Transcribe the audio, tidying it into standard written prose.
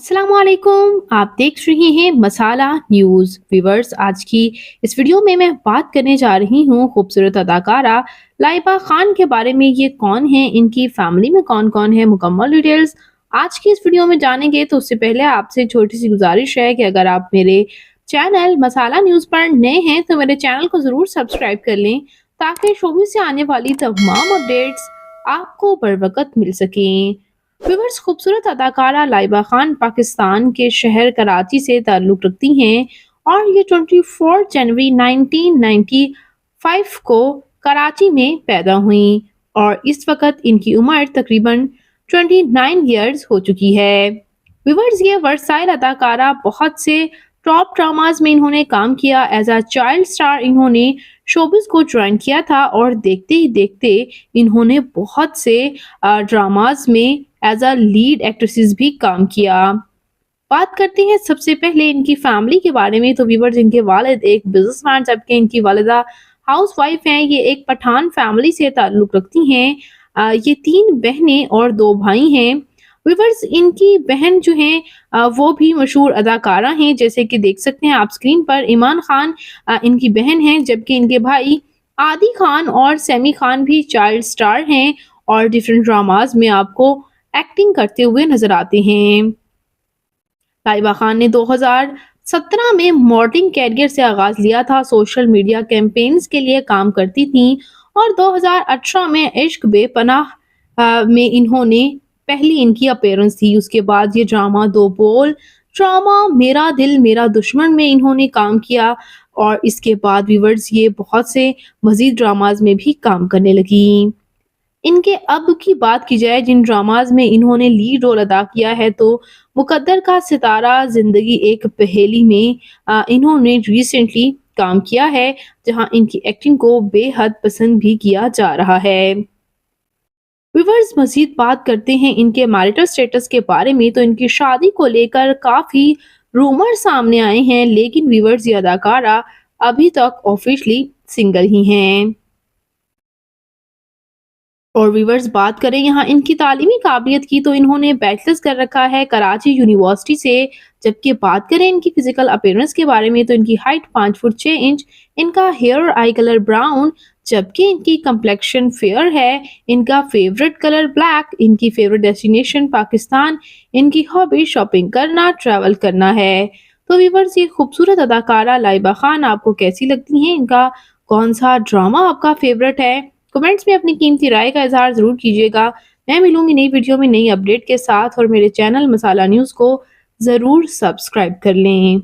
अस्सलाम वालेकुम। आप देख रहे हैं मसाला न्यूज़। व्यूअर्स, आज की इस वीडियो में मैं बात करने जा रही हूँ खूबसूरत अदाकारा लाइबा खान के बारे में। ये कौन है, इनकी फैमिली में कौन कौन है, मुकम्मल डिटेल्स आज की इस वीडियो में जानेंगे। तो उससे पहले आपसे छोटी सी गुजारिश है कि अगर आप मेरे चैनल मसाला न्यूज़ पर नए हैं तो मेरे चैनल को ज़रूर सब्सक्राइब कर लें, ताकि शोबी से आने वाली तमाम अपडेट्स आपको बर वक्त मिल सकें। व्यूअर्स, खूबसूरत अदाकारा लाइबा खान पाकिस्तान के शहर कराची से ताल्लुक़ रखती हैं और ये 24 जनवरी 1995 को कराची में पैदा हुई और इस वक्त इनकी उम्र तकरीबन 29 ईयर्स हो चुकी है। व्यूअर्स, ये वर्साइल अदाकारा, बहुत से टॉप ड्रामाज में इन्होंने काम किया। एज अ चाइल्ड स्टार इन्होंने शोबिस को ज्वाइन किया था और देखते ही देखते इन्होंने बहुत से ड्रामाज में एज अ लीड एक्ट्रेसेस भी काम किया। बात करते हैं सबसे पहले इनकी फैमिली के बारे में। तो व्यूअर्स, इनके वालिद एक बिजनेसमैन जबकि इनकी वालिदा हाउस वाइफ हैं। ये एक पठान फैमिली से ताल्लुक़ रखती हैं। ये 3 बहनें और 2 भाई हैं। व्यूअर्स, इनकी बहन जो हैं वो भी मशहूर अदाकारा हैं, जैसे कि देख सकते हैं आप स्क्रीन पर। ईमान खान इनकी बहन हैं, जबकि इनके भाई आदि खान और सैमी खान भी चाइल्ड स्टार हैं और डिफरेंट ड्रामाज में आपको एक्टिंग करते हुए नजर आते हैं। लाइबा खान ने 2017 में मॉडलिंग कैरियर से आगाज लिया था। सोशल मीडिया कैंपेन्स के लिए काम करती थी और 2018 में इश्क बेपनाह में इन्होंने पहली इनकी अपीयरेंस थी। उसके बाद ये ड्रामा दो बोल ड्रामा मेरा दिल मेरा दुश्मन में इन्होंने काम किया और इसके बाद व्यूअर्स ये बहुत से मजीद ड्रामाज में भी काम करने लगी। इनके अब की बात की जाए जिन ड्रामाज में इन्होंने लीड रोल अदा किया है, तो मुकद्दर का सितारा, जिंदगी एक पहेली में इन्होंने रिसेंटली काम किया है, जहां इनकी एक्टिंग को बेहद पसंद भी किया जा रहा है। व्यूअर्स, मजीद बात करते हैं इनके मैरिटल स्टेटस के बारे में। तो इनकी शादी को लेकर काफी रूमर सामने आए हैं, लेकिन व्यूअर्स, ये अदाकारा अभी तक ऑफिशियली सिंगल ही हैं। और व्यूअर्स, बात करें यहाँ इनकी तालीमी काबिलियत की, तो इन्होंने बैचलर्स कर रखा है कराची यूनिवर्सिटी से। जबकि बात करें इनकी फिजिकल अपीयरेंस के बारे में, तो इनकी हाइट 5 फुट 6 इंच, इनका हेयर और आई कलर ब्राउन, जबकि इनकी कंप्लेक्शन फेयर है। इनका फेवरेट कलर ब्लैक, इनकी फेवरेट डेस्टिनेशन पाकिस्तान, इनकी हॉबी शॉपिंग करना, ट्रैवल करना है। तो व्यूअर्स, ये खूबसूरत अदाकारा लाइबा खान आपको कैसी लगती हैं? इनका कौन सा ड्रामा आपका फेवरेट है? कमेंट्स में अपनी कीमती राय का इजहार जरूर कीजिएगा। मैं मिलूंगी नई वीडियो में नई अपडेट के साथ, और मेरे चैनल मसाला न्यूज़ को ज़रूर सब्सक्राइब कर लें।